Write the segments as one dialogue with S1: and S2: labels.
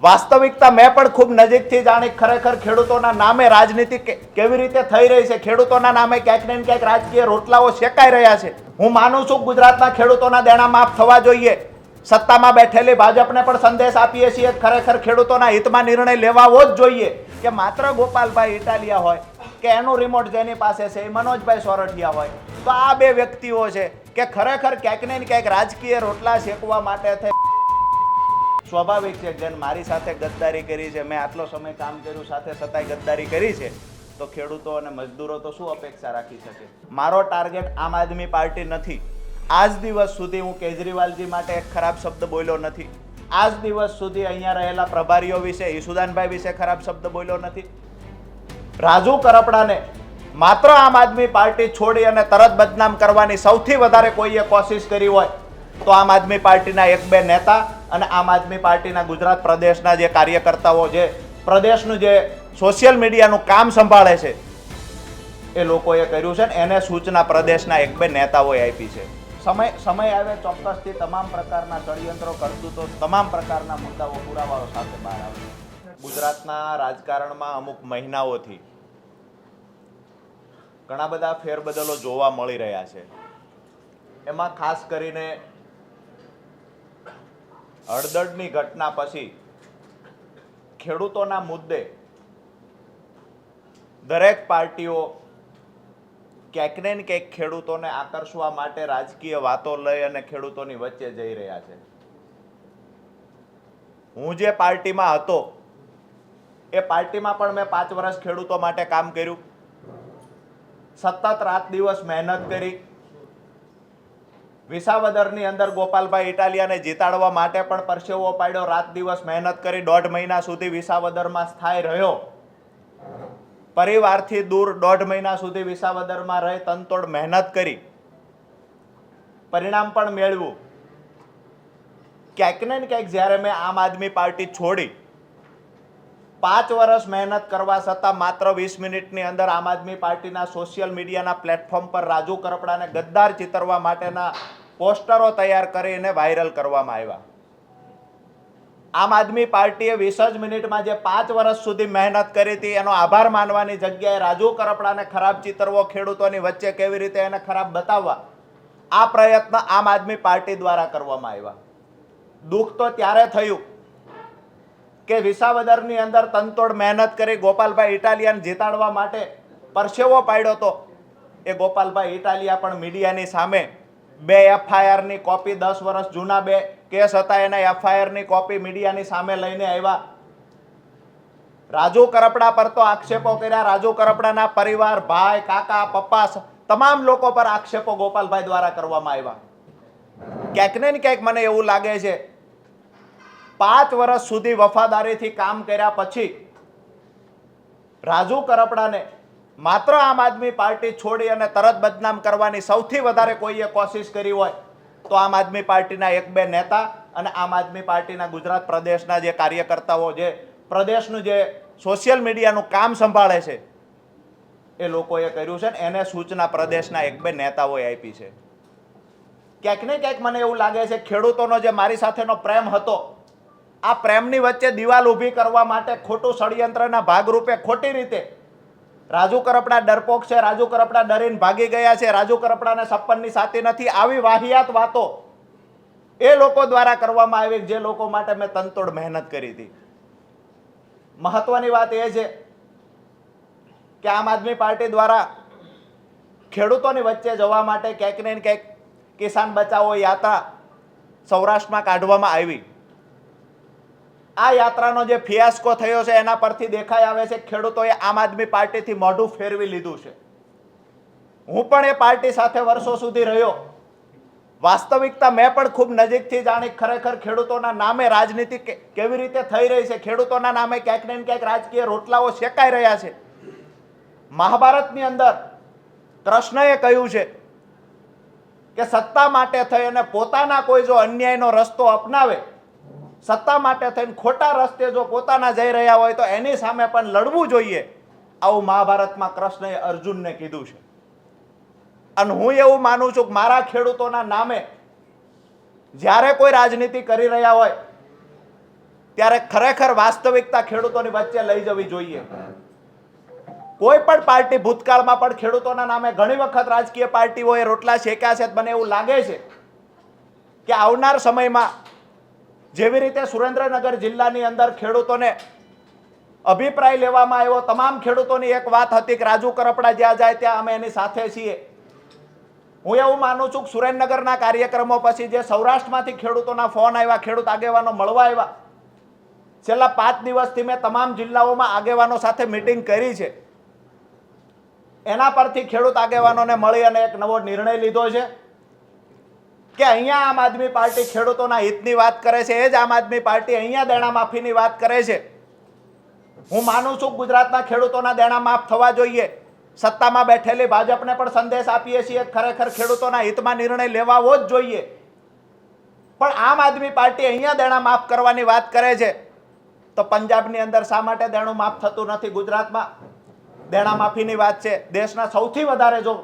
S1: વાસ્તવિકતા મેં પણ ખૂબ નજીકથી જાણી ખરેખર ખેડૂતોના નામે રાજનીતિ કેવી રીતે થઈ રહી છે, ખેડૂતોના નામે ક્યાંક ને ક્યાંક રાજકીય રોટલાઓ શેકાઈ રહ્યા છે. હું માનું છું ગુજરાતના ખેડૂતોના દેણા માફ થવા જોઈએ. સત્તામાં બેઠેલી ભાજપને પણ સંદેશ આપીએ છીએ ખરેખર ખેડૂતોના હિતમાં નિર્ણય લેવાવો જ જોઈએ કે માત્ર ગોપાલભાઈ ઇટાલિયા હોય કે એનું રિમોટ જેની પાસે છે એ મનોજભાઈ સોરઠિયા હોય, તો આ બે વ્યક્તિઓ છે કે ખરેખર ક્યાંક ને ક્યાંક રાજકીય રોટલા શેકવા માટે થઈ. સ્વાભાવિક છે, જેને મારી સાથે ગદ્દારી કરી છે, મેં આટલો સમય કામ કર્યું, સાથે છતાંય ગદ્દારી કરી છે, તો ખેડૂતો અને મજદૂરો તો શું અપેક્ષા રાખી શકે? મારો ટાર્ગેટ આમ આદમી પાર્ટી નથી. આજ દિવસ સુધી હું કેજરીવાલજી માટે એક ખરાબ શબ્દ બોલ્યો નથી. આજ દિવસ સુધી અહીંયા રહેલા પ્રભારીઓ વિશે, ઈસુદાનભાઈ વિશે ખરાબ શબ્દ બોલ્યો નથી. રાજુ કરપડાને માત્ર આમ આદમી પાર્ટી છોડી અને તરત બદનામ કરવાની સૌથી વધારે કોઈએ કોશિશ કરી હોય તો આમ આદમી પાર્ટીના એક બે નેતા અને આમ આદમી પાર્ટીના ગુજરાત પ્રદેશના જે કાર્યકર્તાઓ, જે પ્રદેશનું જે સોશિયલ મીડિયાનું કામ સંભાળે છે, એ લોકોએ કર્યું છે ને એને સૂચના પ્રદેશના એક બે નેતાઓએ આપી છે. સમય આવે ચોક્કસથી તમામ પ્રકારના ષડયંત્રો, કરતૂતો, તમામ પ્રકારના મુદ્દાઓ પુરાવાઓ સાથે બહાર આવે. ગુજરાતના રાજકારણમાં અમુક મહિનાઓથી ઘણા બધા ફેરબદલો જોવા મળી રહ્યા છે. એમાં ખાસ કરીને હળદળની ઘટના પછી ખેડૂતોના મુદ્દે દરેક પાર્ટીઓ ક્યાંક ને ક્યાંક ખેડૂતોને આકર્ષવા માટે રાજકીય વાતો લઈ અને ખેડૂતોની વચ્ચે જઈ રહ્યા છે. હું જે પાર્ટીમાં હતો એ પાર્ટીમાં પણ મેં 5 વર્ષ ખેડૂતો માટે કામ કર્યું, સતત રાત દિવસ મહેનત કરી. વિસાવદરની અંદર ગોપાલભાઈ ઇટાલિયાને જીતાડવા માટે પણ પરસેવો પાડ્યો, રાત દિવસ મહેનત કરી. 1.5 મહિના સુધી વિસાવદરમાં સ્થાયી રહ્યો, પરિવારથી દૂર 1.5 મહિના સુધી વિસાવદરમાં રહી તનતોડ મહેનત કરી, પરિણામ પણ મેળવ્યું. ક્યાંક ને ક્યાંક જ્યારે મેં આમ આદમી પાર્ટી છોડી 5 વર્ષ મહેનત કરવા છતાં માત્ર 20 મિનિટની અંદર આમ આદમી પાર્ટીના સોશિયલ મીડિયાના પ્લેટફોર્મ પર રાજુ કરપડાને ગદ્દાર ચિતરવા માટેના પોસ્ટરો તૈયાર કરીને વાયરલ કરવામાં આવ્યા. આમ આદમી પાર્ટીએ 20 જ મિનિટમાં જે 5 વર્ષ સુધી મહેનત કરી હતી એનો આભાર માનવાની જગ્યાએ રાજુ કરપડાને ખરાબ ચિતરવો, ખેડૂતોની વચ્ચે કેવી રીતે એને ખરાબ બતાવવા, આ પ્રયત્ન આમ આદમી પાર્ટી દ્વારા કરવામાં આવ્યા. દુઃખ તો ત્યારે થયું કે વિસાવદરની અંદર તનતોડ મહેનત કરી ગોપાલભાઈ ઇટાલિયાને જીતાડવા માટે પરસેવો પાડ્યો તો એ ગોપાલભાઈ ઇટાલિયા પણ મીડિયાની સામે 2 FIRની કોપી, 10 વર્ષ જૂના 2 કેસ હતા એના FIRની કોપી મીડિયાની સામે લઈને આવ્યા. રાજુ કરપડા પર તો આક્ષેપો કર્યા, રાજુ કરપડાના પરિવાર, ભાઈ, કાકા, પપ્પા, તમામ લોકો પર આક્ષેપો ગોપાલભાઈ દ્વારા કરવામાં આવ્યા. ક્યાંક ને ક્યાંક મને એવું લાગે છે 5 વર્ષ સુધી વફાદારીથી કામ કર્યા પછી રાજુ કરપડાને માત્ર આમ આદમી પાર્ટી છોડી અને તરત બદનામ કરવાની સૌથી વધારે કોઈએ કોશિશ કરી હોય તો આમ આદમી પાર્ટીના એક બે નેતા અને આમ આદમી પાર્ટીના ગુજરાત પ્રદેશના જે કાર્યકર્તાઓ, જે પ્રદેશનું જે સોશિયલ મીડિયાનું કામ સંભાળે છે, એ લોકોએ કર્યું છે ને એને સૂચના પ્રદેશના એક બે નેતાઓએ આપી છે. ક્યાંક ને ક્યાંક મને એવું લાગે છે ખેડૂતોનો જે મારી સાથેનો પ્રેમ હતો, આ પ્રેમની વચ્ચે દિવાલ ઊભી કરવા માટે ખોટું ષડયંત્રના ભાગરૂપે ખોટી રીતે રાજુ કરપડા ડરપોક છે, રાજુ કરપડા ડરીને ભાગી ગયા છે, રાજુ કરપડાને 56ની સાથી નથી, આવી વાહિયાત વાતો એ લોકો દ્વારા કરવામાં આવી જે લોકો માટે મેં તનતોડ મહેનત કરી હતી. મહત્વની વાત એ છે કે આમ આદમી પાર્ટી દ્વારા ખેડૂતોની વચ્ચે જવા માટે ક્યાંક ને ક્યાંક કિસાન બચાવો યાત્રા સૌરાષ્ટ્રમાં કાઢવામાં આવી. આ યાત્રાનો જે ફિયાસ્કો થયો છે એના પરથી દેખાઈ આવે છે ખેડૂતોએ આમ આદમી પાર્ટીથી મોઢું ફેરવી લીધું છે. હું પણ એ પાર્ટી સાથે વર્ષો સુધી રહ્યો. વાસ્તવિકતા મેં પણ ખૂબ નજીકથી જાણી ખરેખર ખેડૂતોના નામે રાજનીતિ કેવી રીતે થઈ રહી છે, ખેડૂતોના નામે ક્યાંક ને ક્યાંક રાજકીય રોટલાઓ શેકાઈ રહ્યા છે. મહાભારતની અંદર કૃષ્ણએ કહ્યું છે કે સત્તા માટે થઈ અને પોતાના કોઈ જો અન્યાયનો રસ્તો અપનાવે, સત્તા માટે થઈને ખોટા રસ્તે જો પોતાના જઈ રહ્યા હોય તો એની સામે પણ લડવું જોઈએ. આવું મહાભારતમાં કૃષ્ણએ અર્જુનને કીધું છે. અને હું એવું માનું છું કે મારા ખેડૂતોના નામે જ્યારે કોઈ રાજનીતિ કરી રહ્યા હોય ત્યારે ખરેખર વાસ્તવિકતા ખેડૂતોની વચ્ચે લઈ જવી જોઈએ. કોઈ પણ પાર્ટી ભૂતકાળમાં પણ ખેડૂતોના નામે ઘણી વખત રાજકીય પાર્ટીઓએ રોટલા શેક્યા છે. મને એવું લાગે છે કે આવનાર સમયમાં જેવી રીતે સુરેન્દ્રનગર જિલ્લાની અંદર ખેડૂતોને અભિપ્રાય લેવામાં આવ્યો, તમામ ખેડૂતોની એક વાત હતી કે રાજુ કરપડા જ્યાં જાય ત્યાં અમે એની સાથે છીએ. હું એવું માનું છું કે સુરેન્દ્રનગરના કાર્યક્રમો પછી જે સૌરાષ્ટ્રમાંથી ખેડૂતોના ફોન આવ્યા, ખેડૂત આગેવાનો મળવા આવ્યા, છેલ્લા 5 દિવસથી મેં તમામ જિલ્લાઓમાં આગેવાનો સાથે મીટિંગ કરી છે. એના પરથી ખેડૂત આગેવાનોને મળી અને એક નવો નિર્ણય લીધો છે કે અહીંયા આમ આદમી પાર્ટી ખેડૂતોના હિતની વાત કરે છે. એ જ આમ આદમી પાર્ટી અહીંયા દેણા માફીની વાત કરે છે. હું માનું છું કે ગુજરાતના ખેડૂતોના દેણા માફ થવા જોઈએ. સત્તામાં બેઠેલી ભાજપને પણ સંદેશ આપીએ છીએ ખરેખર ખેડૂતોના હિતમાં નિર્ણય લેવાવો જ જોઈએ. પણ આમ આદમી પાર્ટી અહીંયા દેણા માફ કરવાની વાત કરે છે તો પંજાબની અંદર શા માટે દેણું માફ થતું નથી? ગુજરાતમાં દેણા માફીની વાત છે. દેશના સૌથી વધારે જો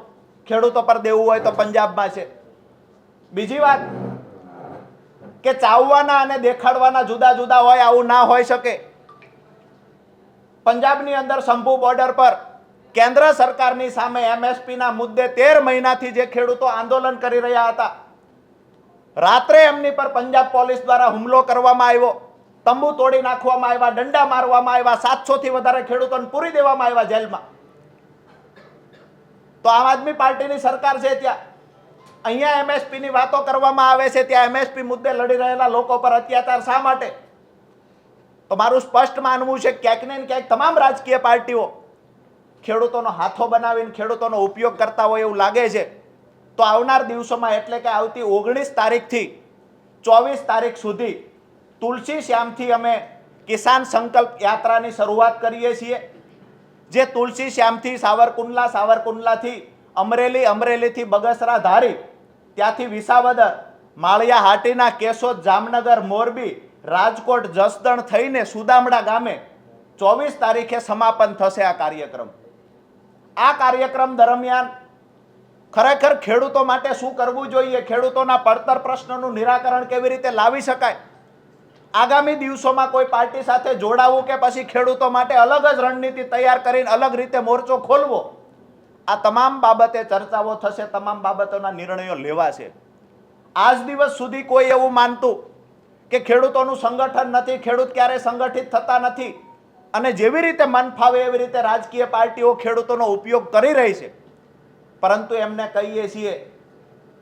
S1: ખેડૂતો પર દેવું હોય તો પંજાબમાં છે. બીજી વાત કે ચાવવાના અને દેખાડવાના જુદા જુદા હોય, આવું ના હોઈ શકે. પંજાબની અંદર શંભુ બોર્ડર પર કેન્દ્ર સરકારની સામે એમએસપીના મુદ્દે 13 મહિનાથી જે ખેડૂતો આંદોલન કરી રહ્યા હતા, રાત્રે એમની પર પંજાબ પોલીસ દ્વારા હુમલો કરવામાં આવ્યો, તંબુ તોડી નાખવામાં આવ્યા, દંડા મારવામાં આવ્યા, 700 થી વધારે ખેડૂતોને પૂરી દેવામાં આવ્યા જેલમાં. તો આમ આદમી પાર્ટીની સરકાર છે ત્યાં અહીંયા એમએસપીની વાતો કરવામાં આવે છે, ત્યાં એમએસપી મુદ્દે લડી રહેલા લોકો પર અત્યાચાર શા માટે? તો મારું સ્પષ્ટ માનવું છે ક્યાંક ને ક્યાંક તમામ રાજકીય પાર્ટીઓ ખેડૂતોનો હાથો બનાવીને ખેડૂતોનો ઉપયોગ કરતા હોય એવું લાગે છે. તો આવનાર દિવસોમાં એટલે કે આવતી 19 તારીખથી 24 તારીખ સુધી તુલસી શ્યામથી અમે કિસાન સંકલ્પ યાત્રાની શરૂઆત કરીએ છીએ. જે તુલસી શ્યામથી સાવરકુંડલા, સાવરકુંડલાથી અમરેલી, અમરેલીથી બગસરા ધારી, ત્યાંથી વિસાવદર, માળિયા હાટીના, કેશોદ, જામનગર, મોરબી, રાજકોટ, જસદણ થઈને સુદામડા ગામે 24 તારીખે સમાપન થશે આ કાર્યક્રમ. આ કાર્યક્રમ દરમિયાન ખરેખર ખેડૂતો માટે શું કરવું જોઈએ, ખેડૂતોના પડતર પ્રશ્નોનું નિરાકરણ કેવી રીતે લાવી શકાય, આગામી દિવસોમાં કોઈ પાર્ટી સાથે જોડાવું કે પછી ખેડૂતો માટે અલગ જ રણનીતિ તૈયાર કરીને અલગ રીતે મોરચો ખોલવો, આ તમામ બાબતે ચર્ચાઓ થશે, તમામ બાબતોના નિર્ણયો લેવાશે. આજ દિવસ સુધી કોઈ એવું માનતું કે ખેડૂતોનું સંગઠન નથી, ખેડૂત ક્યારે સંગઠિત થતા નથી અને જેવી રીતે મન ફાવે એવી રીતે રાજકીય પાર્ટીઓ ખેડૂતોનો ઉપયોગ કરી રહી છે. પરંતુ એમને કહીએ છીએ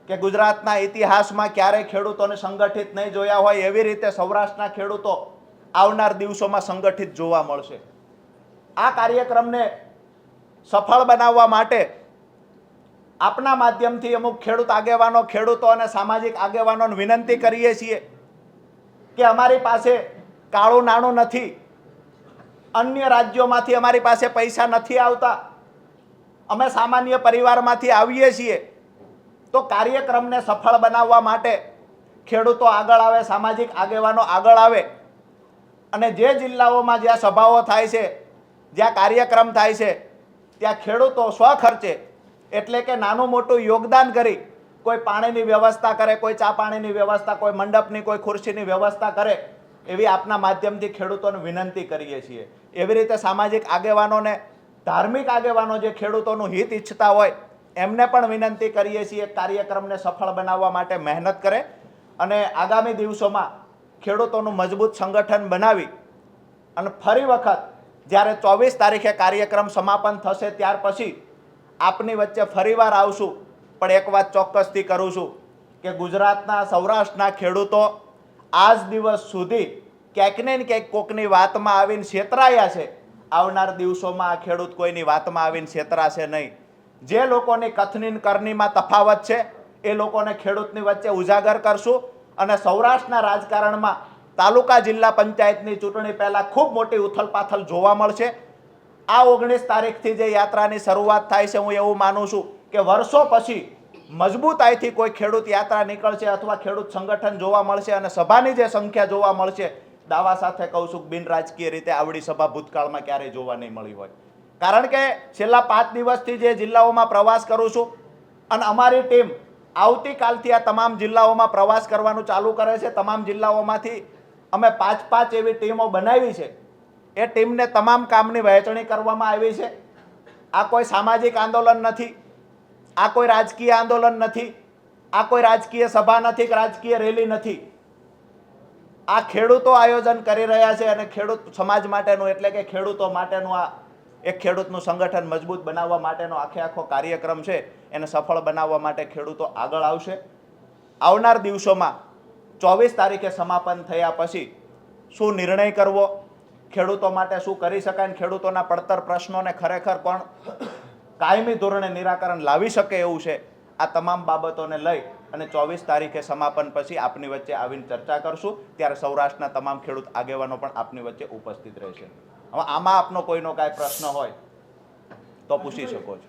S1: કે ગુજરાતના ઇતિહાસમાં ક્યારેય ખેડૂતોને સંગઠિત નહીં જોયા હોય એવી રીતે સૌરાષ્ટ્રના ખેડૂતો આવનાર દિવસોમાં સંગઠિત જોવા મળશે. આ કાર્યક્રમને સફળ બનાવવા માટે આપના માધ્યમથી અમુક ખેડૂત આગેવાનો, ખેડૂતો અને સામાજિક આગેવાનોને વિનંતી કરીએ છીએ કે અમારી પાસે કાળું નાણું નથી, અન્ય રાજ્યોમાંથી અમારી પાસે પૈસા નથી આવતા, અમે સામાન્ય પરિવારમાંથી આવીએ છીએ. તો કાર્યક્રમને સફળ બનાવવા માટે ખેડૂતો આગળ આવે, સામાજિક આગેવાનો આગળ આવે અને જે જિલ્લાઓમાં જ્યાં સભાઓ થાય છે, જ્યાં કાર્યક્રમ થાય છે, ત્યાં ખેડૂતો સ્વખર્ચે એટલે કે નાનું મોટું યોગદાન કરી કોઈ પાણીની વ્યવસ્થા કરે, કોઈ ચા પાણીની વ્યવસ્થા, કોઈ મંડપની, કોઈ ખુરશીની વ્યવસ્થા કરે એવી આપના માધ્યમથી ખેડૂતોને વિનંતી કરીએ છીએ. એવી રીતે સામાજિક આગેવાનોને, ધાર્મિક આગેવાનો જે ખેડૂતોનું હિત ઈચ્છતા હોય એમને પણ વિનંતી કરીએ છીએ કાર્યક્રમને સફળ બનાવવા માટે મહેનત કરે અને આગામી દિવસોમાં ખેડૂતોનું મજબૂત સંગઠન બનાવી અને ફરી વખત જ્યારે 24 તારીખે કાર્યક્રમ સમાપન થશે ત્યાર પછી આપની વચ્ચે ફરીવાર આવશું. પણ એક વાત ચોક્કસથી કરું છું કે ગુજરાતના, સૌરાષ્ટ્રના ખેડૂતો આજ દિવસ સુધી ક્યાંક ને ક્યાંક કોકની વાતમાં આવીને છેતરાયા છે. આવનાર દિવસોમાં આ ખેડૂત કોઈની વાતમાં આવીને છેતરાશે નહીં. જે લોકોની કથની કરણીમાં તફાવત છે એ લોકોને ખેડૂતની વચ્ચે ઉજાગર કરશું અને સૌરાષ્ટ્રના રાજકારણમાં તાલુકા જિલ્લા પંચાયતની ચૂંટણી પહેલા ખૂબ મોટી ઉથલપાથલ જોવા મળશે. આ 19 તારીખથી જે યાત્રાની શરૂઆત થાય છે, હું એવું માનું છું કે વર્ષો પછી મજબૂતાઈથી કોઈ ખેડૂત યાત્રા નીકળશે અથવા ખેડૂત સંગઠન જોવા મળશે અને સભાની જે સંખ્યા જોવા મળશે, દાવા સાથે કહું છું બિન રાજકીય રીતે આવડી સભા ભૂતકાળમાં ક્યારેય જોવા નહીં મળી હોય. કારણ કે છેલ્લા 5 દિવસથી જે જિલ્લાઓમાં પ્રવાસ કરું છું અને અમારી ટીમ આવતીકાલથી આ તમામ જિલ્લાઓમાં પ્રવાસ કરવાનું ચાલુ કરે છે. તમામ જિલ્લાઓમાંથી અમે 5 એવી ટીમો બનાવી છે. એ ટીમને તમામ કામની વહેંચણી કરવામાં આવી છે. આ કોઈ સામાજિક આંદોલન નથી, આ કોઈ રાજકીય આંદોલન નથી, આ કોઈ રાજકીય સભા નથી કે રાજકીય રેલી નથી. આ ખેડૂતો આયોજન કરી રહ્યા છે અને ખેડૂત સમાજ માટેનું એટલે કે ખેડૂતો માટેનું આ એક ખેડૂતનું સંગઠન મજબૂત બનાવવા માટેનો આખો કાર્યક્રમ છે. એને સફળ બનાવવા માટે ખેડૂતો આગળ આવશે. આવનાર દિવસોમાં 24 તારીખે સમાપન થયા પછી શું નિર્ણય કરવો, ખેડૂતો માટે શું કરી શકાય અને ખેડૂતોના પડતર પ્રશ્નોને ખરેખર કોણ કાયમી ધોરણે નિરાકરણ લાવી શકે એવું છે, આ તમામ બાબતોને લઈ અને 24 તારીખે સમાપન પછી આપની વચ્ચે આવીને ચર્ચા કરશું. ત્યારે સૌરાષ્ટ્રના તમામ ખેડૂત આગેવાનો પણ આપની વચ્ચે ઉપસ્થિત રહેશે. હવે આમાં આપનો કોઈનો કાંઈ પ્રશ્ન હોય તો પૂછી શકો છો.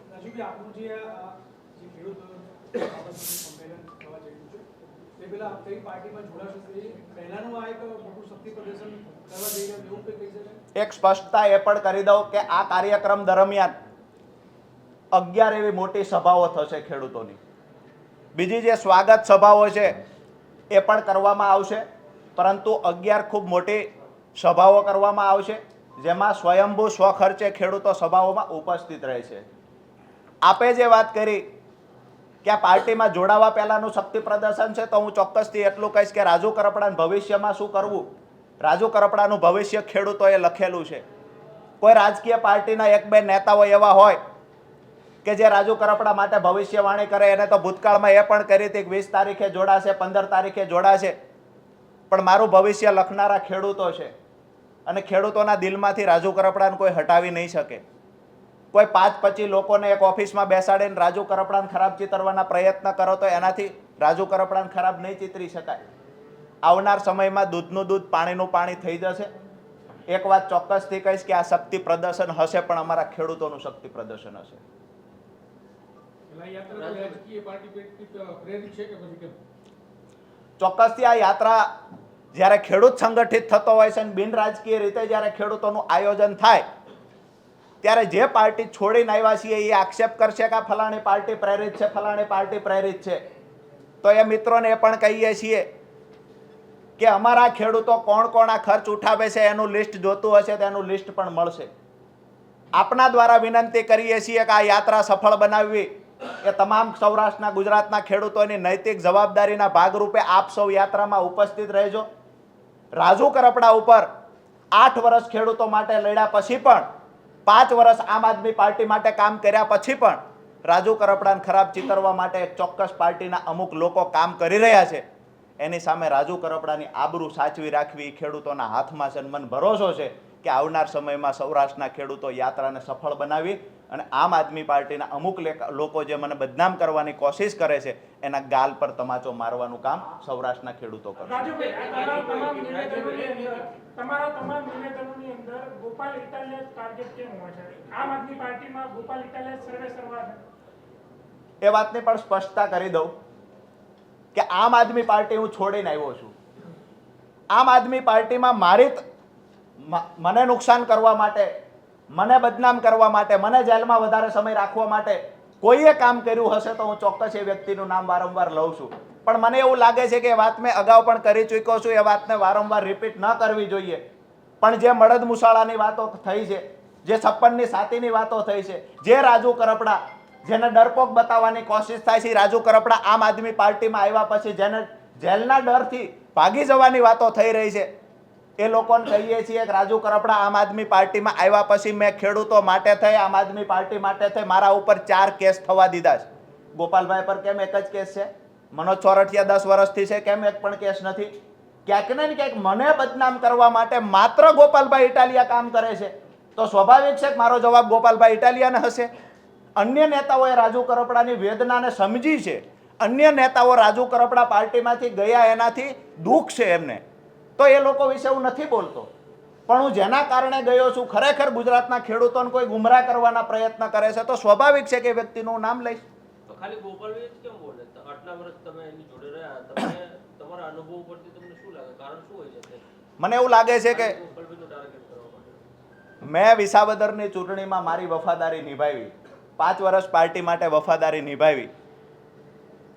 S1: એક સ્પષ્ટતા એ પણ કરી દઉં કે આ કાર્યક્રમ દરમિયાન 11 એવી મોટી સભાઓ થશે ખેડૂતોની. બીજી જે સ્વાગત સભાઓ છે એ પણ કરવામાં આવશે, પરંતુ 11 ખૂબ મોટી સભાઓ કરવામાં આવશે, જેમાં સ્વયંભૂ સ્વખર્ચે ખેડૂતો સભાઓમાં ઉપસ્થિત રહે છે. આપે જે વાત કરી કે આ પાર્ટીમાં જોડાવા પહેલાનું શક્તિ પ્રદર્શન છે, તો હું ચોક્કસથી એટલું કહીશ કે રાજુ કરપડાનું ભવિષ્યમાં શું કરવું, રાજુ કરપડાનું ભવિષ્ય ખેડૂતોએ લખેલું છે. કોઈ રાજકીય પાર્ટીના 1-2 નેતાઓ એવા હોય કે જે રાજુ કરપડા માટે ભવિષ્યવાણી કરે. એને તો ભૂતકાળમાં એ પણ કરી હતી કે 20 તારીખે જોડાશે, 15 તારીખે જોડાશે, પણ મારું ભવિષ્ય લખનારા ખેડૂતો છે અને ખેડૂતોના દિલમાંથી રાજુ કરપડાને કોઈ હટાવી નહીં શકે. કોઈ 5-25 લોકોને એક ઓફિસમાં બેસાડીને રાજુ કરપડાને ખરાબ ચિતરવાના પ્રયત્ન કરો તો એનાથી રાજુ કરપડાને ખરાબ નહીં ચિતરી શકાય. આવનાર સમયમાં દૂધનું દૂધ પાણીનું પાણી થઈ જશે. એક વાત ચોક્કસથી કહીશ કે આ શક્તિ પ્રદર્શન હશે, પણ અમારા ખેડૂતોનું શક્તિ પ્રદર્શન હશે. ચોક્કસથી આ યાત્રા જ્યારે ખેડૂત સંગઠિત થતો હોય છે અને બિન રાજકીય રીતે જ્યારે ખેડૂતોનું આયોજન થાય ત્યારે જે પાર્ટી છોડીને આવ્યા છીએ એ આક્ષેપ કરશે કે આ ફલાણી પાર્ટી પ્રેરિત છે, ફલાણી પાર્ટી પ્રેરિત છે, તો એ મિત્રોને એ પણ કહીએ છીએ કે અમારા ખેડૂતો કોણ કોણ આ ખર્ચ ઉઠાવે છે એનું લિસ્ટ જોતું હશે તો એનું લિસ્ટ પણ મળશે. આપના દ્વારા વિનંતી કરીએ છીએ કે આ યાત્રા સફળ બનાવવી એ તમામ સૌરાષ્ટ્રના ગુજરાતના ખેડૂતોની નૈતિક જવાબદારીના ભાગરૂપે આપ સૌ યાત્રામાં ઉપસ્થિત રહેજો. રાજુ કરપડા ઉપર 8 વર્ષ ખેડૂતો માટે લડ્યા પછી પણ, 5 વર્ષ આમ આદમી પાર્ટી માટે કામ કર્યા પછી પણ રાજુ કરપડાને ખરાબ ચિતરવા માટે એક ચોક્કસ પાર્ટીના અમુક લોકો કામ કરી રહ્યા છે. એની સામે રાજુ કરપડાની આબરૂ સાચવી રાખવી એ ખેડૂતોના હાથમાં છે. મને ભરોસો છે કે આવનાર સમયમાં સૌરાષ્ટ્રના ખેડૂતો યાત્રાને સફળ બનાવી અને આમ આદમી પાર્ટીના અમુક લોકો જે મને બદનામ કરવાની કોશિશ કરે છે એના ગાલ પર તમાચો મારવાનું કામ સૌરાષ્ટ્રના ખેડૂતો કરશે.
S2: તમારા તમામ નિવેદનોની અંદર ગોપાલ ઇટાલિયા ટાર્ગેટ કેમ હોય છે? આમ આદમી પાર્ટીમાં ગોપાલ ઇટાલિયા સર્વે સર્વા છે.
S1: એ વાતની પણ સ્પષ્ટતા કરી દઉં કે આમ આદમી પાર્ટી હું છોડીને આવ્યો છું. આમ આદમી પાર્ટીમાં મને નુકસાન કરવા માટે, મને બદનામ કરવા માટે, મને જેલમાં વધારે સમય રાખવા માટે કોઈએ કામ કર્યું હશે તો હું ચોક્કસ એ વ્યક્તિનું નામ વારંવાર લઉં છું. પણ મને એવું લાગે છે કે એ વાત મેં અગાઉ પણ કરી ચૂક્યો છું, એ વાતને વારંવાર રિપીટ ન કરવી જોઈએ. પણ જે મળદ મુસાળાની વાતો થઈ છે, જે 56ની સાતીની વાતો થઈ છે, જે રાજુ કરપડા જેને ડરપોક બતાવવાની કોશિશ થાય છે, રાજુ કરપડા આમ આદમી પાર્ટીમાં આવ્યા પછી જેને જેલના ડરથી ભાગી જવાની વાતો થઈ રહી છે, એ લોકોને કહીએ છીએ કે રાજુ કરપડા આમ આદમી પાર્ટીમાં આવ્યા પછી મેં ખેડૂતો માટે થઈ, આમ આદમી પાર્ટી માટે થઈ મારા ઉપર 4 કેસ થવા દીધા છે. ગોપાલભાઈ પર કેમ એક જ કેસ છે? મનોજ ચોરઠિયા 10 વર્ષથી છે, કેમ એક પણ કેસ નથી? ક્યાંક ને ક્યાંક મને બદનામ કરવા માટે માત્ર ગોપાલભાઈ ઇટાલિયા કામ કરે છે, તો સ્વાભાવિક છે કે મારો જવાબ ગોપાલભાઈ ઇટાલિયાને હશે. અન્ય નેતાઓએ રાજુ કરપડાની વેદનાને સમજી છે. અન્ય નેતાઓ રાજુ કરપડા પાર્ટીમાંથી ગયા એનાથી દુઃખ છે એમને, તો એ લોકો વિશે હું નથી બોલતો. પણ હું જેના કારણે ગયો છું, ખરેખર ગુજરાતના ખેડૂતોને કોઈ ગુમરાહ કરવાના પ્રયત્ન કરે છે તો સ્વાભાવિક છે કે વ્યક્તિનું નામ લઈશ.
S3: તો ખાલી ગોપાલભાઈ જ કેમ બોલે? આટલા વર્ષ તમે એની જોડે રહ્યા, તમે તમારા અનુભવ પરથી તમને શું લાગે, કારણ શું હોય છે?
S1: મને એવું લાગે છે કે
S3: ગોપાલભાઈનું ટાર્ગેટ કરવા માટે
S1: મેં વિસાવદરની ચૂંટણીમાં મારી વફાદારી નિભાવી, 5 વર્ષ પાર્ટી માટે વફાદારી નિભાવી.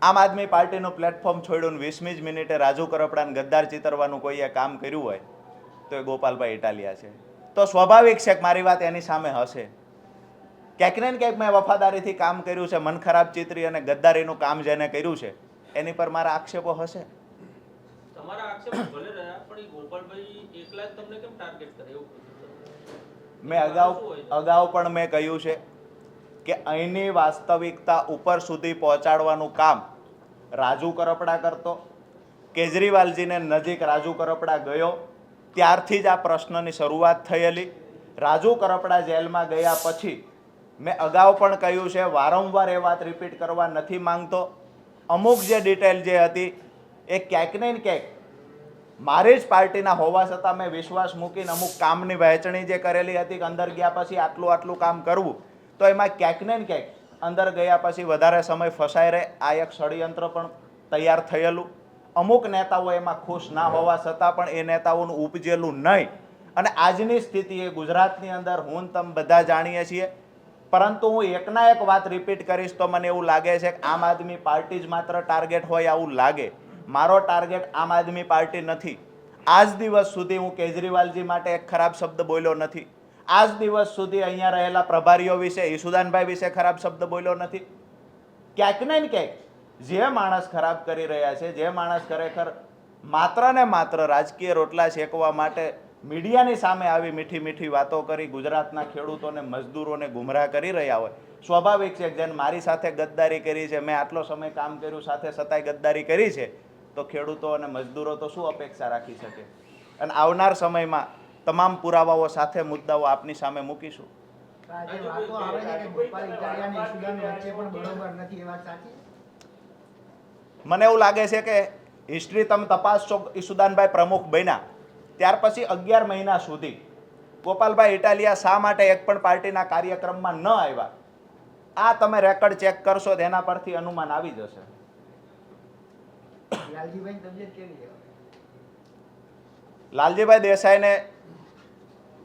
S1: આમ આદમી પાર્ટીનું પ્લેટફોર્મ છોડ્યું 20મી જ મિનિટે રાજુ કરપડાને ગદ્દાર ચિતરવાનું કોઈએ કામ કર્યું હોય તો એ ગોપાલભાઈ ઇટાલિયા છે. તો સ્વાભાવિક છે કે મારી વાત એની સામે હશે. ક્યાંક ને ક્યાંક મેં વફાદારીથી કામ કર્યું છે, મન ખરાબ ચિતરી અને ગદ્દારીનું કામ જેને કર્યું છે એની પર મારા આક્ષેપો હશે.
S3: તમારા આક્ષેપો ભલે રહ્યા પણ એ ગોપાલભાઈ એકલા જ તમને કેમ ટાર્ગેટ કરે એવું
S1: મેં અગાઉ પણ મેં કહ્યું છે કે અહીંની વાસ્તવિકતા ઉપર સુધી પહોંચાડવાનું કામ રાજુ કરપડા કરતો. કેજરીવાલજીને નજીક રાજુ કરપડા ગયો ત્યારથી જ આ પ્રશ્નની શરૂઆત થયેલી. રાજુ કરપડા જેલમાં ગયા પછી મેં અગાઉ પણ કહ્યું છે, વારંવાર એ વાત રિપીટ કરવા નથી માંગતો. અમુક જે ડિટેલ જે હતી એ ક્યાંક ને ક્યાંક મારી જ પાર્ટીના હોવા છતાં મેં વિશ્વાસ મૂકીને અમુક કામની વહેંચણી જે કરેલી હતી કે અંદર ગયા પછી આટલું કામ કરવું, તો એમાં ક્યાંક ને ક્યાંક અંદર ગયા પછી વધારે સમય ફસાઈ રહે આ એક ષડયંત્ર પણ તૈયાર થયેલું. અમુક નેતાઓ એમાં ખુશ ના હોવા છતાં પણ એ નેતાઓનું ઉપજેલું નહીં. અને આજની સ્થિતિ એ ગુજરાતની અંદર હું તમે બધા જાણીએ છીએ. પરંતુ હું એકના એક વાત રિપીટ કરીશ તો મને એવું લાગે છે કે આમ આદમી પાર્ટી જ માત્ર ટાર્ગેટ હોય આવું લાગે. મારો ટાર્ગેટ આમ આદમી પાર્ટી નથી. આજ દિવસ સુધી હું કેજરીવાલજી માટે એક ખરાબ શબ્દ બોલ્યો નથી. આજ દિવસ સુધી અહીંયા રહેલા પ્રભારીઓ વિશે, ઈસુદાનભાઈ વિશે ખરાબ શબ્દ બોલ્યો નથી. ક્યાંક ને ક્યાંક જે માણસ ખરાબ કરી રહ્યા છે, જે માણસ ખરેખર માત્ર ને માત્ર રાજકીય રોટલા શેકવા માટે મીડિયાની સામે આવી મીઠી મીઠી વાતો કરી ગુજરાતના ખેડૂતોને, મજદૂરોને ગુમરાહ કરી રહ્યા હોય, સ્વાભાવિક છે કે જેને મારી સાથે ગદ્દારી કરી છે, મેં આટલો સમય કામ કર્યું, સાથે છતાંય ગદ્દારી કરી છે, તો ખેડૂતો અને મજદૂરો તો શું અપેક્ષા રાખી શકે. અને આવનાર સમયમાં તમામ પુરાવાઓ સાથે મુદ્દાઓ આપની સામે મૂકીશું. મને એવું લાગે છે કે હિસ્ટ્રી તમે તપાસશો, ઈસુદાનભાઈ પ્રમુખ બન્યા ત્યાર પછી 11 મહિના સુધી ગોપાલભાઈ ઇટાલિયા શા માટે એક પણ પાર્ટીના કાર્યક્રમમાં ન આવ્યા, આ તમે રેકોર્ડ ચેક કરશો તેના પરથી અનુમાન આવી જશે. લાલજીભાઈ દેસાઈને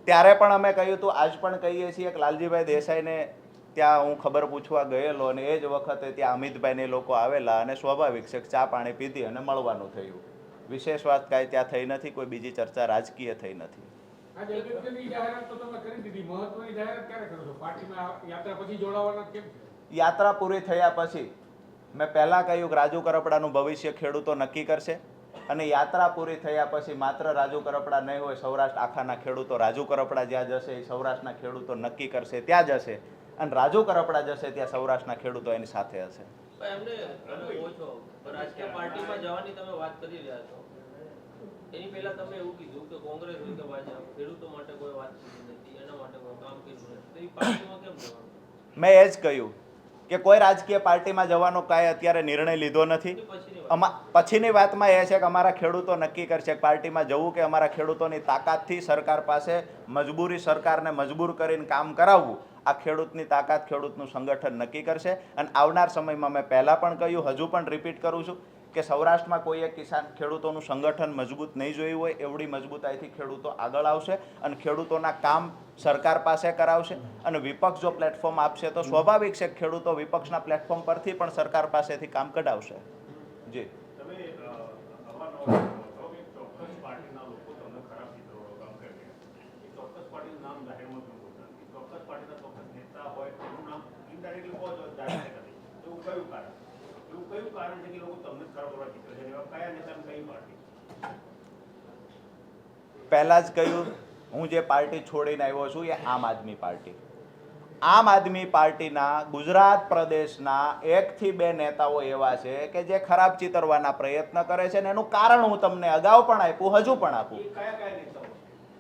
S1: ત્યારે પણ અમે કહ્યું હતું, આજ પણ કહીએ છીએ કે લાલજીભાઈ દેસાઈને ત્યાં હું ખબર પૂછવા ગયેલો અને એ જ વખતે ત્યાં અમિતભાઈને લોકો આવેલા અને સ્વાભાવિક છે ચા પાણી પીધી અને મળવાનું થયું. વિશેષ વાત કાંઈ ત્યાં થઈ નથી, કોઈ બીજી ચર્ચા રાજકીય થઈ નથી. યાત્રા પૂરી થયા પછી મેં પહેલાં કહ્યું કે રાજુ કરપડાનું ભવિષ્ય ખેડૂતો નક્કી કરશે અને યાત્રા પૂરી થયા પછી માત્ર રાજુ કરપડા નહીં હોય, સૌરાષ્ટ્ર આખાના ખેડૂતો, રાજુ કરપડા જ્યાં જશે એ સૌરાષ્ટ્રના ખેડૂતો નક્કી કરશે ત્યાં જશે અને રાજુ કરપડા જશે ત્યાં સૌરાષ્ટ્રના ખેડૂતો એની સાથે હશે.
S3: રાજકીય પાર્ટીમાં જવાની તમે વાત કરી રહ્યા છો, એની પહેલા તમે એવું કીધું કે કોંગ્રેસ હોય કે ભાજપ ખેડૂતો માટે કોઈ વાત નથી, એના માટે કોઈ કામ કર્યું નથી, તો એ પાર્ટીમાં કેમ જવાનું?
S1: મેં એ જ કહ્યું કે કોઈ રાજકીય પાર્ટીમાં જવાનો કાંઈ અત્યારે નિર્ણય લીધો નથી. પછીની વાતમાં એ છે કે અમારા ખેડૂતો નક્કી કરશે કે પાર્ટીમાં જવું કે અમારા ખેડૂતોની તાકાતથી સરકાર પાસે મજબૂરી, સરકારને મજબૂર કરીને કામ કરાવવું, આ ખેડૂતની તાકાત, ખેડૂતનું સંગઠન નક્કી કરશે. અને આવનાર સમયમાં મેં પહેલાં પણ કહ્યું, હજુ પણ રિપીટ કરું છું કે સૌરાષ્ટ્રમાં કોઈ એક કિસાન ખેડૂતોનું સંગઠન મજબૂત નહીં જોયું હોય એવડી મજબૂતાઈથી ખેડૂતો આગળ આવશે અને ખેડૂતોના કામ સરકાર પાસે કરાવશે. અને વિપક્ષ જો પ્લેટફોર્મ આપશે તો સ્વાભાવિક છે ખેડૂતો વિપક્ષના પ્લેટફોર્મ પરથી પણ સરકાર પાસેથી કામ કઢાવશે. જી પહેલા જ કહ્યું, હું જે પાર્ટી છોડીને આવ્યો છું એ આમ આદમી પાર્ટી. આમ આદમી પાર્ટીના ગુજરાત પ્રદેશના 1 થી 2 નેતાઓ એવા છે કે જે ખરાબ ચિતરવાના પ્રયત્ન કરે છે અને એનું કારણ હું તમને અગાઉ પણ આપ્યું, હજુ પણ આપું.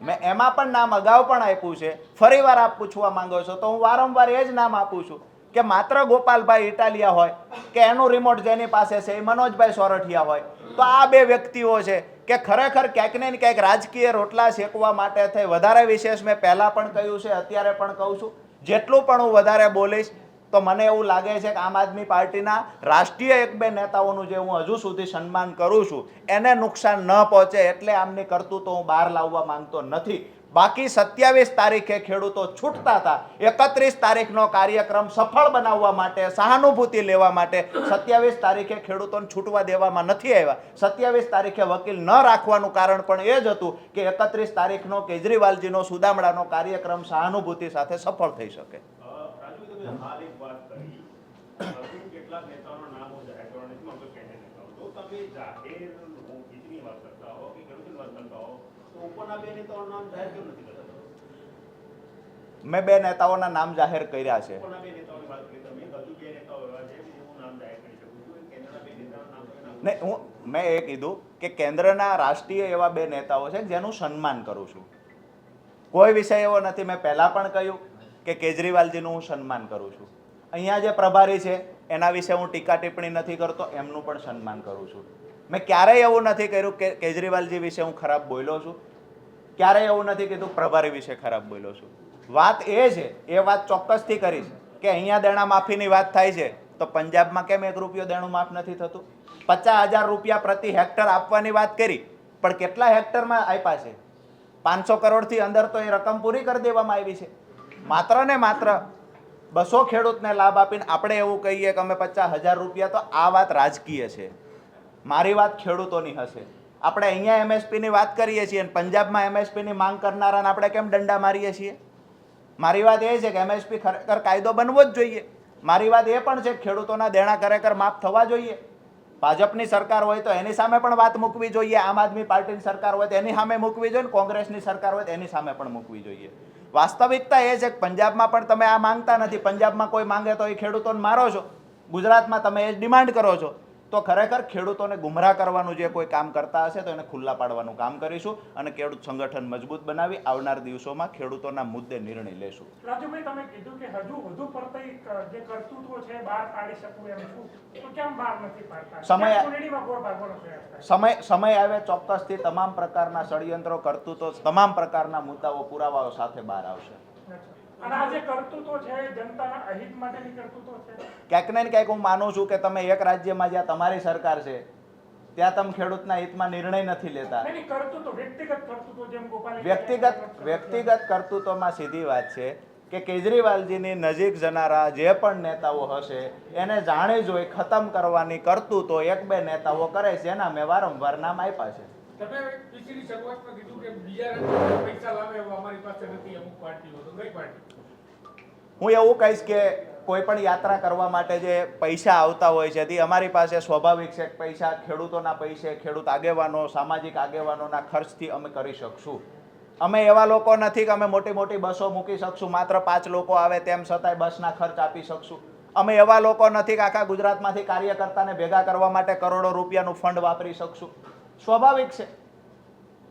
S1: મેં એમાં પણ નામ અગાઉ પણ આપ્યું છે, ફરીવાર આપ પૂછવા માંગો છો તો હું વારંવાર એ જ નામ આપું છું કે માત્ર ગોપાલભાઈ ઇટાલિયા હોય કે એનું રિમોટ જેની પાસે છે એ મનોજભાઈ સોરઠિયા હોય, તો આ 2 વ્યક્તિઓ છે કે ખરેખર ક્યાંક ને ક્યાંક રાજકીય રોટલા શેકવા માટે થઈ. વધારે વિશેષ મેં પહેલાં પણ કહ્યું છે, અત્યારે પણ કહું છું, જેટલું પણ હું વધારે બોલીશ તો મને એવું લાગે છે કે આમ આદમી પાર્ટીના રાષ્ટ્રીય 1-2 નેતાઓનું જે હું હજુ સુધી સન્માન કરું છું એને નુકસાન ન પહોંચે એટલે આમની કરતૂતો હું બહાર લાવવા માંગતો નથી. બાકી 27 તારીખે ખેડૂતો છૂટતા હતા. 31 તારીખનો કાર્યક્રમ સફળ બનાવવા માટે, સહાનુભૂતિ લેવા માટે 27 તારીખે ખેડૂતોને છૂટવા દેવામાં નથી આવ્યા. 27 તારીખે વકીલ ન રાખવાનું કારણ પણ એ જ હતું કે 31 તારીખનો કેજરીવાલજીનો સુદામડાનો કાર્યક્રમ સહાનુભૂતિ સાથે સફળ થઈ શકે.
S4: રાજુ, તમે હાલ એક વાત કરી, હજુ કેટલાક નેતાઓના નામો જાહેર કરવા નથી માંગતો કેન્દ્ર નેતાઓ. જો તમે જાહેર હિતની વાત કરતા હો કે ખેડૂતની વાત કરતા હો તો ઉપરના બે નેતાઓના નામ જાહેર કેમ નથી કરતા?
S1: મેં 2 નેતાઓના નામ જાહેર કર્યા છે.
S4: ઉપરના બે નેતાઓની વાત કરી તમે, હજુ બે નેતાઓ એવા છે કે હું નામ જાહેર કરી શકું છું. કેન્દ્રના બે નેતાઓના નામ તમે નામ
S1: ને મેં એ કીધું કે કેન્દ્રના રાષ્ટ્રીય એવા 2 નેતાઓ છે જેનું સન્માન કરું છું. કોઈ વિષય એવો નથી. મેં પહેલા પણ કહ્યું કે કેજરીવાલજીનું હું સન્માન કરું છું. અહીંયા જે પ્રભારી છે એના વિશે હું ટીકા ટિપ્પણી નથી કરતો, એમનું પણ સન્માન કરું છું. મેં ક્યારેય એવું નથી કર્યું કે કેજરીવાલજી વિશે હું ખરાબ બોલ્યો છું. ક્યારેય એવું નથી કીધું પ્રભારી વિશે ખરાબ બોલ્યો છું. વાત એ છે, એ વાત ચોક્કસથી કરીશ કે અહીંયા દેણા માફીની વાત થાય છે તો પંજાબમાં કેમ 1 રૂપિયો દેણું માફ નથી થતું? 50,000 રૂપિયા પ્રતિ હેક્ટર આપવાની વાત કરી, પણ કેટલા હેક્ટરમાં આપ્યા છે? 500 કરોડથી અંદર તો એ રકમ પૂરી કરી દેવામાં આવી છે. માત્ર ને માત્ર 200 ખેડૂતને લાભ આપીને આપણે એવું કહીએ કે અમે 50,000 રૂપિયા, તો આ વાત રાજકીય છે. મારી વાત ખેડૂતોની હશે. આપણે અહીંયા એમએસપીની વાત કરીએ છીએ અને પંજાબમાં એમએસપીની માંગ કરનારાને આપણે કેમ દંડા મારીએ છીએ? મારી વાત એ છે કે એમએસપી ખરેખર કાયદો બનવો જ જોઈએ. મારી વાત એ પણ છે કે ખેડૂતોના દેણા ખરેખર માફ થવા જોઈએ. ભાજપની સરકાર હોય તો એની સામે પણ વાત મૂકવી જોઈએ, આમ આદમી પાર્ટીની સરકાર હોય તો એની સામે મૂકવી જોઈએ, કોંગ્રેસની સરકાર હોય તો એની સામે પણ મૂકવી જોઈએ. વાસ્તવિકતા એ છે કે પંજાબમાં પણ તમે આ માંગતા નથી. પંજાબમાં કોઈ માંગે તો એ ખેડૂતોને મારો છો. ગુજરાતમાં તમે એ ડિમાન્ડ કરો છો. તો ખરેખર ખેડૂતોને ગુમરાહ કરવાનું જે કોઈ કામ કરતા હશે તો એને ખુલ્લા પાડવાનું કામ કરીશું અને ખેડૂત સંગઠન મજબૂત બનાવી આવનાર દિવસોમાં ખેડૂતોના મુદ્દે નિર્ણય લેશું.
S2: રાજુભાઈ, તમે કીધું કે હજુ વધુ પડતી જે કરતૂતો છે બહાર પાડી શકું એમ છું, તો કેમ બહાર નથી પાડતા? ચૂંટણીમાં ગોળ ભાગવાનો પ્રયાસ થાય.
S1: સમય આવે ચોક્કસથી તમામ પ્રકારના ષડયંત્રો કરતૂતો, તમામ પ્રકારના મુદ્દાઓ પુરાવાઓ સાથે બહાર આવશે.
S2: અને આ જે કરતૂતો છે જનતાના અહિત માટેની કરતૂતો છે.
S1: ક્યાંક ને ક્યાંક હું માનું છું કે તમે એક રાજ્યમાં જ્યાં તમારી સરકાર છે ત્યાં તમે ખેડૂતના હિતમાં નિર્ણય નથી લેતા.
S2: નહીં, કરતૂતો વ્યક્તિગત કરતૂતો, જેમ ગોપાલ
S1: વ્યક્તિગત કરતૂતોમાં સીધી વાત છે કે કેજરીવાલજીની નજીક જનારા જે પણ નેતાઓ હશે એને જાણી જોઈ ખતમ કરવાની કરતૂતો 1-2 નેતાઓ કરે છે. એના મેં વારંવાર નામ આપ્યા છે.
S5: તમે પીસીની શરૂઆતમાં કીધું કે બીજા રાજ્યોમાં પૈસા લાવે એવા અમારી પાસે નથી અમુક પાર્ટીઓ, તો કઈ પાર્ટી?
S1: હું એવું કહીશ કે કોઈ પણ યાત્રા કરવા માટે જે પૈસા આવતા હોય છે તે અમારી પાસે સ્વાભાવિક છે. પૈસા ખેડૂતોના પૈસે, ખેડૂત આગેવાનો, સામાજિક આગેવાનોના ખર્ચથી અમે કરી શકશું. અમે એવા લોકો નથી કે અમે મોટી મોટી બસો મૂકી શકશું, માત્ર 5 લોકો આવે તેમ છતાંય બસના ખર્ચ આપી શકશું. અમે એવા લોકો નથી કે આખા ગુજરાતમાંથી કાર્યકર્તાને ભેગા કરવા માટે કરોડો રૂપિયાનું ફંડ વાપરી શકશું. સ્વાભાવિક છે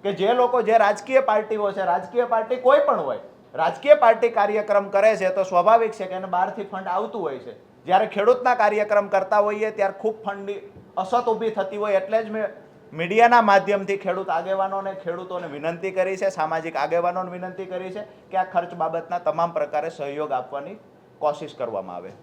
S1: કે જે લોકો, જે રાજકીય પાર્ટીઓ છે, રાજકીય પાર્ટી કોઈ પણ હોય, રાજકીય પાર્ટી કાર્યક્રમ કરે છે તો સ્વાભાવિક છે કે એને બહારથી ફંડ આવતું હોય છે. જ્યારે ખેડૂતના કાર્યક્રમ કરતા હોઈએ ત્યારે ખૂબ ફંડની અછત ઊભી થતી હોય, એટલે જ મેં મીડિયાના માધ્યમથી ખેડૂત આગેવાનોને, ખેડૂતોને વિનંતી કરી છે, સામાજિક આગેવાનોને વિનંતી કરી છે કે આ ખર્ચ બાબતના તમામ પ્રકારે સહયોગ આપવાની કોશિશ કરવામાં આવે.